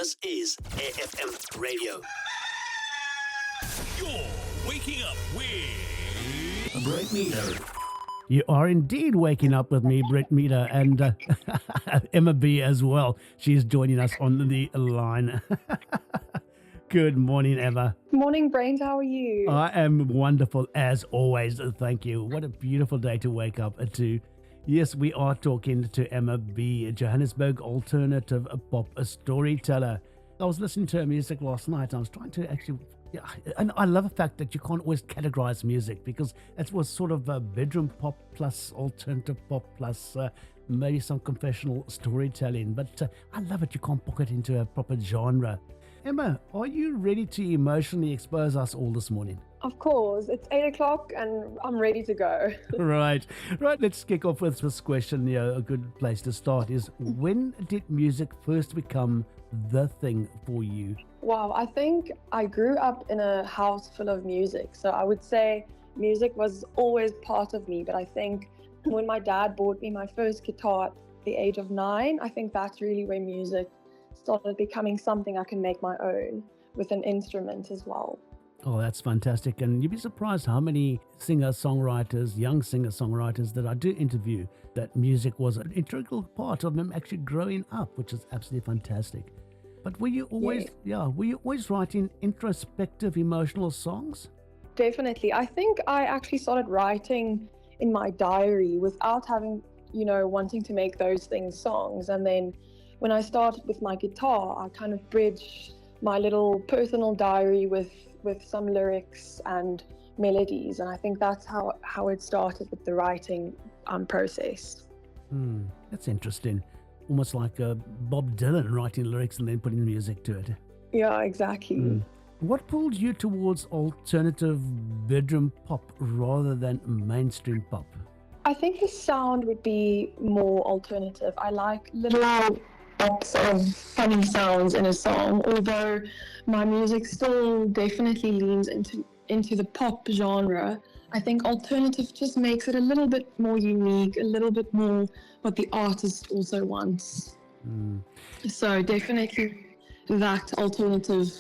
This is AFM Radio. You're waking up with Brent Meder. You are indeed waking up with me, Brent Meder, and Emma B as well. She's joining us on the line. Good morning, Emma. Morning, Brent. How are you? I am wonderful as always. Thank you. What a beautiful day to wake up to. Yes, we are talking to Emma B, a Johannesburg alternative pop storyteller. I was listening to her music last night. I was trying to actually, and I love the fact that you can't always categorize music because it was sort of a bedroom pop plus alternative pop plus maybe some confessional storytelling. But I love it. You can't book it into a proper genre. Emma, are you ready to emotionally expose us all this morning? Of course. It's 8 o'clock and I'm ready to go. Right. Let's kick off with this question. A good place to start is, when did music first become the thing for you? Wow. I think I grew up in a house full of music. So I would say music was always part of me. But I think when my dad bought me my first guitar at the age of 9, I think that's really where music started becoming something I can make my own with an instrument as well. Oh, that's fantastic. And you'd be surprised how many singer-songwriters, young singer-songwriters that I do interview, that music was an integral part of them actually growing up, which is absolutely fantastic. But were you always writing introspective, emotional songs? Definitely. I think I actually started writing in my diary without having, wanting to make those things songs. And then when I started with my guitar, I kind of bridged my little personal diary with some lyrics and melodies. And I think that's how it started with the writing process. That's interesting. Almost like Bob Dylan writing lyrics and then putting music to it. Yeah, exactly. What pulled you towards alternative bedroom pop rather than mainstream pop? I think the sound would be more alternative. I like little box of funny sounds in a song, although my music still definitely leans into the pop genre. I think alternative just makes it a little bit more unique, a little bit more what the artist also wants. So definitely that alternative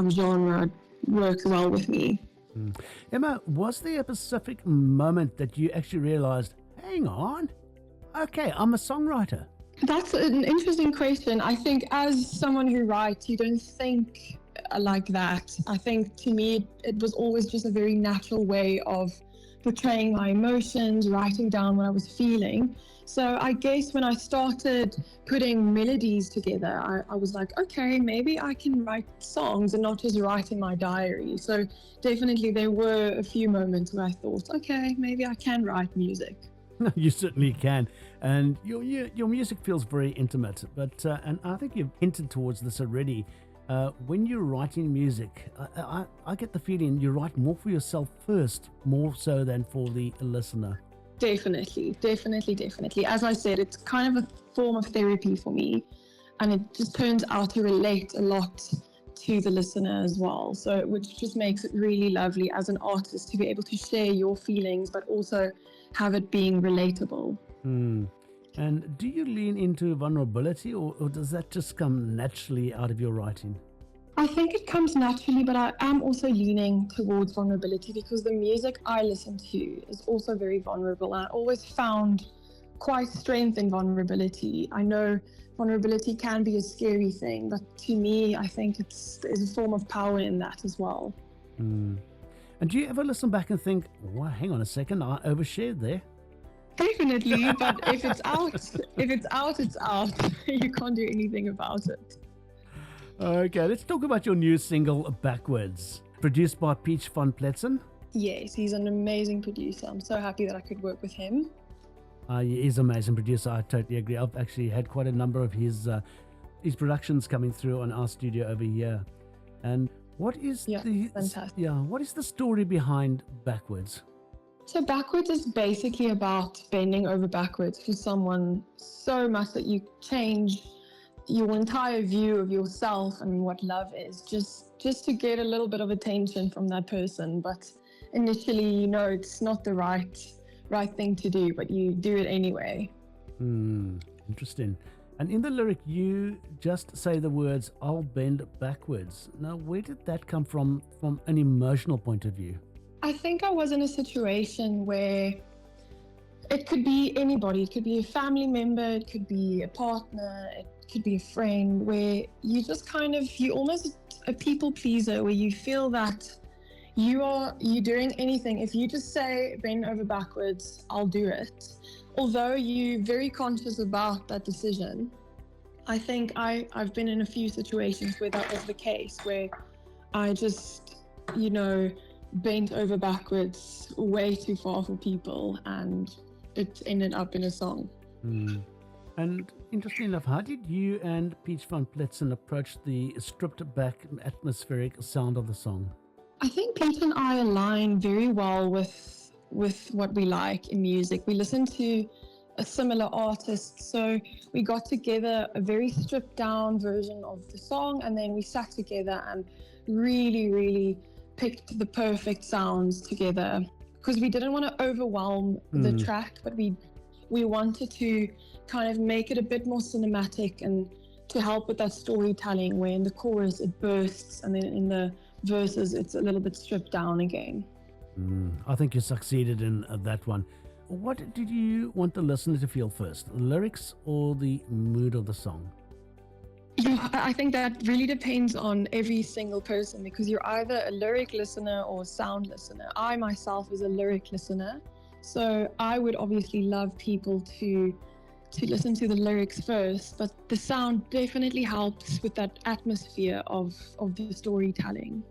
genre works well with me. Emma, was there a specific moment that you actually realized, hang on, okay, I'm a songwriter? That's an interesting question. I think as someone who writes, you don't think like that. I think to me, it was always just a very natural way of portraying my emotions, writing down what I was feeling. So I guess when I started putting melodies together, I was like, okay, maybe I can write songs and not just write in my diary. So definitely there were a few moments where I thought, okay, maybe I can write music. You certainly can, and your music feels very intimate. But and I think you've hinted towards this already. When you're writing music, I get the feeling you write more for yourself first, more so than for the listener. Definitely. As I said, it's kind of a form of therapy for me, and it just turns out to relate a lot to the listener as well. So, which just makes it really lovely as an artist to be able to share your feelings, but also have it being relatable. And do you lean into vulnerability, or does that just come naturally out of your writing? I think it comes naturally, but I am also leaning towards vulnerability because the music I listen to is also very vulnerable. And I always found quite strength in vulnerability. I know vulnerability can be a scary thing, but to me, I think there's a form of power in that as well. And do you ever listen back and think, well, hang on a second, I overshared there? Definitely, but if it's out, it's out. You can't do anything about it. Okay, let's talk about your new single, Backwards, produced by Peach van Pletzen. Yes, he's an amazing producer. I'm so happy that I could work with him. He is an amazing producer, I totally agree. I've actually had quite a number of his productions coming through on our studio over here. And what is fantastic. What is the story behind Backwards? So Backwards is basically about bending over backwards for someone so much that you change your entire view of yourself and what love is, just to get a little bit of attention from that person. But initially, it's not the right thing to do, but you do it anyway. Interesting. And in the lyric, you just say the words, I'll bend backwards. Now, where did that come from an emotional point of view? I think I was in a situation where it could be anybody. It could be a family member, it could be a partner, it could be a friend, where you just you're almost a people pleaser, where you feel that you're doing anything. If you just say bend over backwards, I'll do it. Although you're very conscious about that decision, I think I've been in a few situations where that was the case, where I just, bent over backwards way too far for people, and it ended up in a song. Mm. And interestingly enough, how did you and Peach van Pletzen approach the stripped back atmospheric sound of the song? I think Peach and I align very well with what we like in music. We listen to a similar artist, so we got together a very stripped down version of the song, and then we sat together and really picked the perfect sounds together, because we didn't want to overwhelm the track, but we wanted to kind of make it a bit more cinematic and to help with that storytelling, where in the chorus it bursts and then in the verses it's a little bit stripped down again. I think you succeeded in that one. What did you want the listener to feel first, the lyrics or the mood of the song? I think that really depends on every single person, because you're either a lyric listener or a sound listener. I myself is a lyric listener, so I would obviously love people to listen to the lyrics first, but the sound definitely helps with that atmosphere of the storytelling.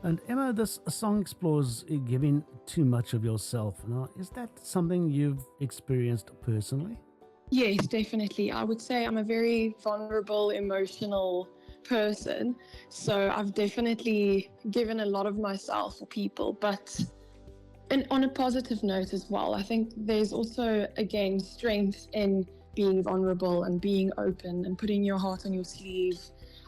And Emma, this song explores giving too much of yourself. Now, is that something you've experienced personally? Yes, definitely. I would say I'm a very vulnerable, emotional person. So I've definitely given a lot of myself for people, but on a positive note as well. I think there's also, again, strength in being vulnerable and being open and putting your heart on your sleeve.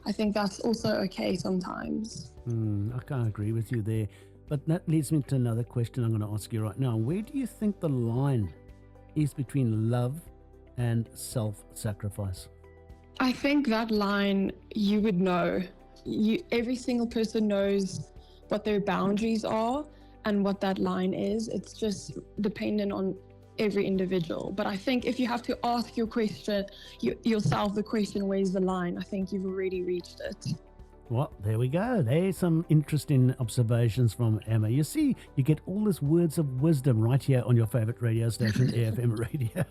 I think that's also okay sometimes. I can't agree with you there. But that leads me to another question I'm going to ask you right now. Where do you think the line is between love and self-sacrifice? I think that line, you would know. Every single person knows what their boundaries are and what that line is. It's just dependent on every individual. But I think if you have to ask yourself the question, where's the line? I think you've already reached it. Well, there we go. There's some interesting observations from Emma. You see, you get all these words of wisdom right here on your favorite radio station, AFM Radio.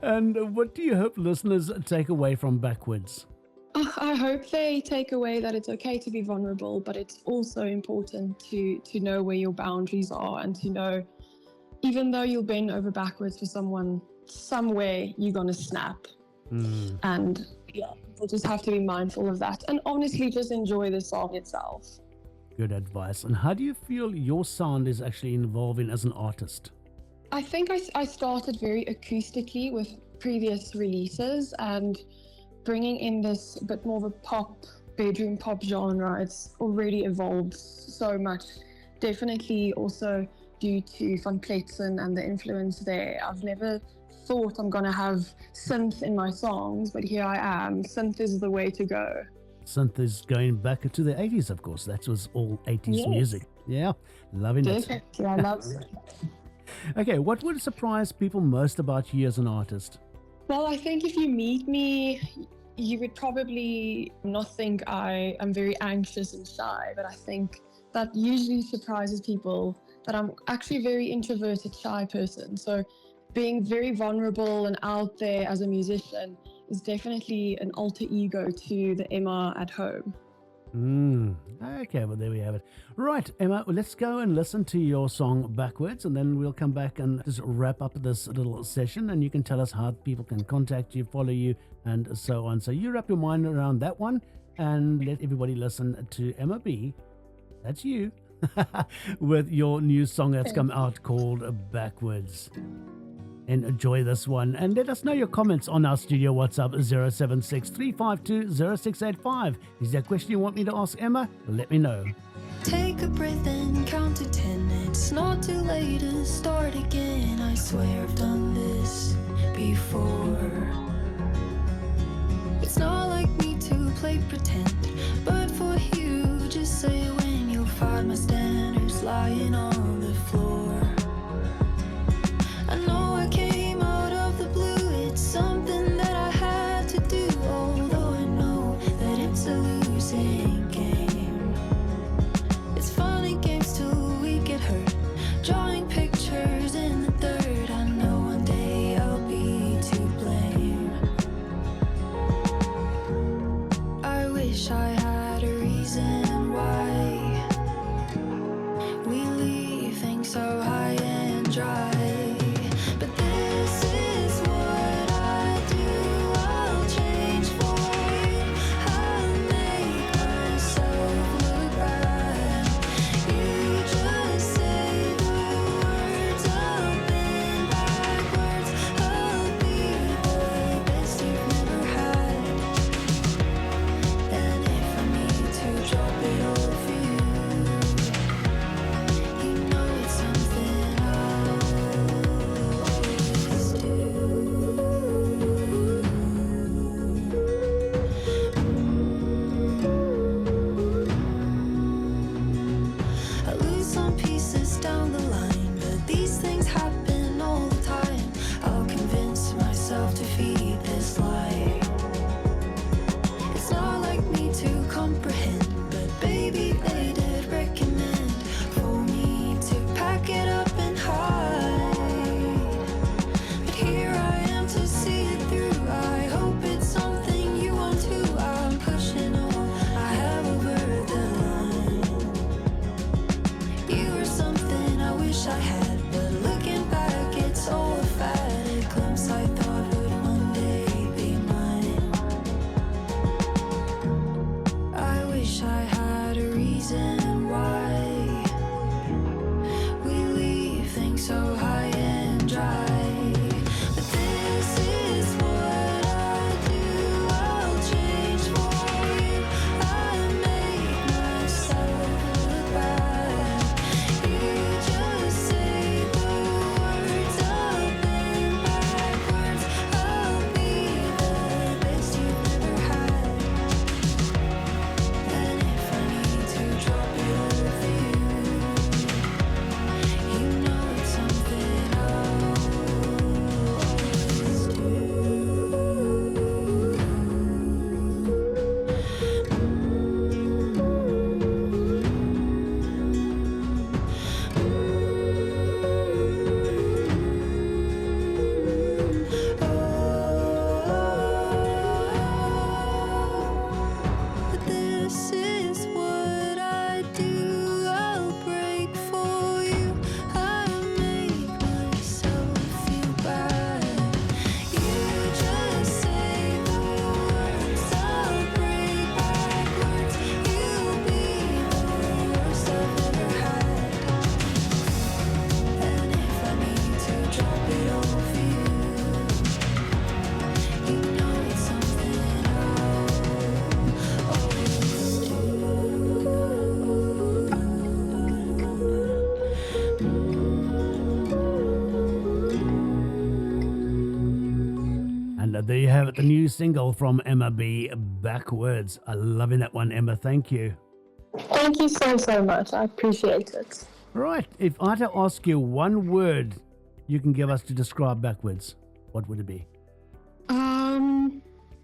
And what do you hope listeners take away from Backwards? I hope they take away that it's okay to be vulnerable, but it's also important to know where your boundaries are, and to know, even though you'll bend over backwards for someone, somewhere you're going to snap. And yeah, we'll just have to be mindful of that, and honestly just enjoy the song itself. Good advice. And how do you feel your sound is actually evolving as an artist? I think I started very acoustically with previous releases, and bringing in this bit more of a bedroom pop genre, it's already evolved so much. Definitely also due to Van Pletzen and the influence there. I've never thought I'm going to have synth in my songs, but here I am. Synth is the way to go. Synth is going back to the 80s, of course. That was all 80s music. Yeah, loving it. Definitely, I love it. Okay, what would surprise people most about you as an artist? Well, I think if you meet me, you would probably not think I am very anxious and shy, but I think that usually surprises people, that I'm actually a very introverted, shy person. So being very vulnerable and out there as a musician is definitely an alter ego to the Emma at home. Okay, well, there we have it. Right, Emma, let's go and listen to your song Backwards, and then we'll come back and just wrap up this little session, and you can tell us how people can contact you, follow you, and so on. So you wrap your mind around that one, and let everybody listen to Emma B, that's you, with your new song that's come out called Backwards. Enjoy this one, and let us know your comments on our studio WhatsApp 076 352 0685. Is there a question you want me to ask Emma? Let me know. Take a breath and count to 10. It's not too late to start again. I swear I've done this before. It's not like me to play pretend, but for you, just say when you'll find my standards lying on the floor. I know I came out of the blue, it's something that I had to do, although I know that it's a losing game. It's fun and games till we get hurt, drawing pictures in the dirt. I know one day I'll be to blame. I wish I had a reason why we leave things so high and dry. But this is what I do, I'll change for you, I'll make myself look bad. You just say the words up and backwards, I'll be the best you've never had. And if I need to drop it all for you, you know it's something I'll always do. I lose some pieces down the line, but these things happen all the time. I'll convince myself to feed this lie. It's not like me to comprehend, but baby, they did recommend for me to pack it up and hide. But here I am to see it through. I hope it's something you want to. I'm pushing all I have over the line. You were something I wish I had, but looking back, it's all a fad. A glimpse I thought would one day be mine. I wish I had a reason why we leave things so high and dry. But this is what I do, I'll change for you, I'll make myself look bad. You just say the words up and backwards, I'll be the best you've never had. And if I need to drop it all for you, you know it's something I'll always do. But this is what I do, I'll break for you, I'll make myself feel bad. You just say the words, I'll break backwards, you'll be the worst I've ever had. And if I need to drop it all for you, you know it's something I'll always do. And there you have it, the new single from Emma B, Backwards. I'm loving that one, Emma. Thank you. Thank you so much. I appreciate it. Right, if I had to ask you one word you can give us to describe Backwards, what would it be?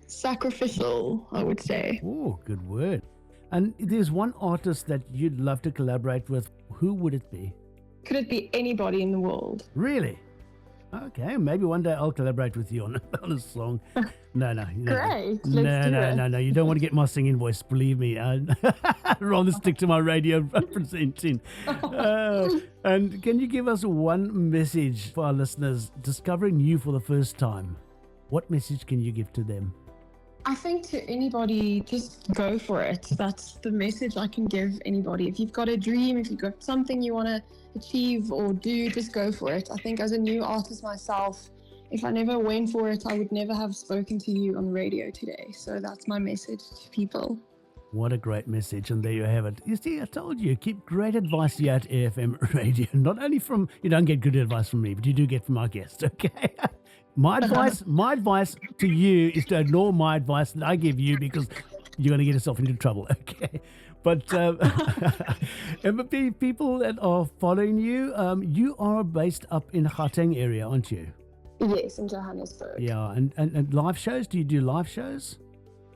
Sacrificial, I would say. Oh, good word. And there's one artist that you'd love to collaborate with. Who would it be? Could it be anybody in the world? Really? Okay, maybe one day I'll collaborate with you on a song. No. Great, let's No, do it. no. You don't want to get my singing voice, believe me. I'd rather stick to my radio presenting. And can you give us one message for our listeners discovering you for the first time? What message can you give to them? I think to anybody, just go for it. That's the message I can give anybody. If you've got a dream, if you've got something you want to achieve or do, just go for it. I think as a new artist myself, if I never went for it, I would never have spoken to you on the radio today. So that's my message to people. What a great message. And there you have it. You see, I told you, keep great advice here at AFM Radio. Not only from, you don't get good advice from me, but you do get from our guests, okay? My advice to you is to ignore my advice that I give you because you're going to get yourself into trouble. Okay. But Emma B, people that are following you, you are based up in Gauteng area, aren't you? Yes, in Johannesburg. Yeah, and live shows, do you do live shows?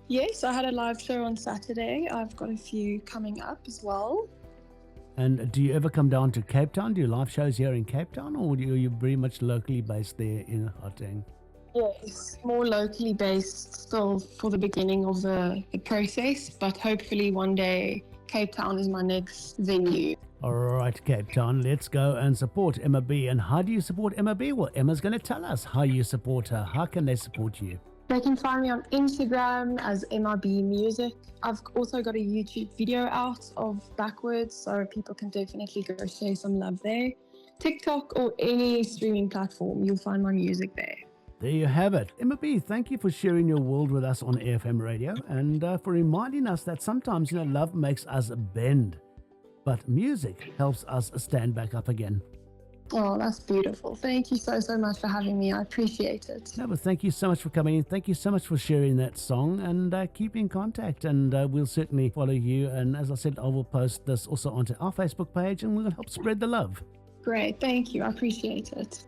Yes, I had a live show on Saturday. I've got a few coming up as well. And do you ever come down to Cape Town? Do you live shows here in Cape Town, or are you very much locally based there in Gauteng? Yes, more locally based still for the beginning of the process, but hopefully one day Cape Town is my next venue. All right, Cape Town, let's go and support Emma B. And how do you support Emma B? Well, Emma's going to tell us how you support her. How can they support you? They can find me on Instagram as MRB Music. I've also got a YouTube video out of Backwards, so people can definitely go share some love there. TikTok or any streaming platform, you'll find my music there. There you have it. Emma B, thank you for sharing your world with us on AFM Radio and for reminding us that sometimes, love makes us bend, but music helps us stand back up again. Oh, that's beautiful. Thank you so much for having me. I appreciate it. No, but thank you so much for coming in. Thank you so much for sharing that song and keep in contact and we'll certainly follow you. And as I said, I will post this also onto our Facebook page and we'll help spread the love. Great. Thank you. I appreciate it.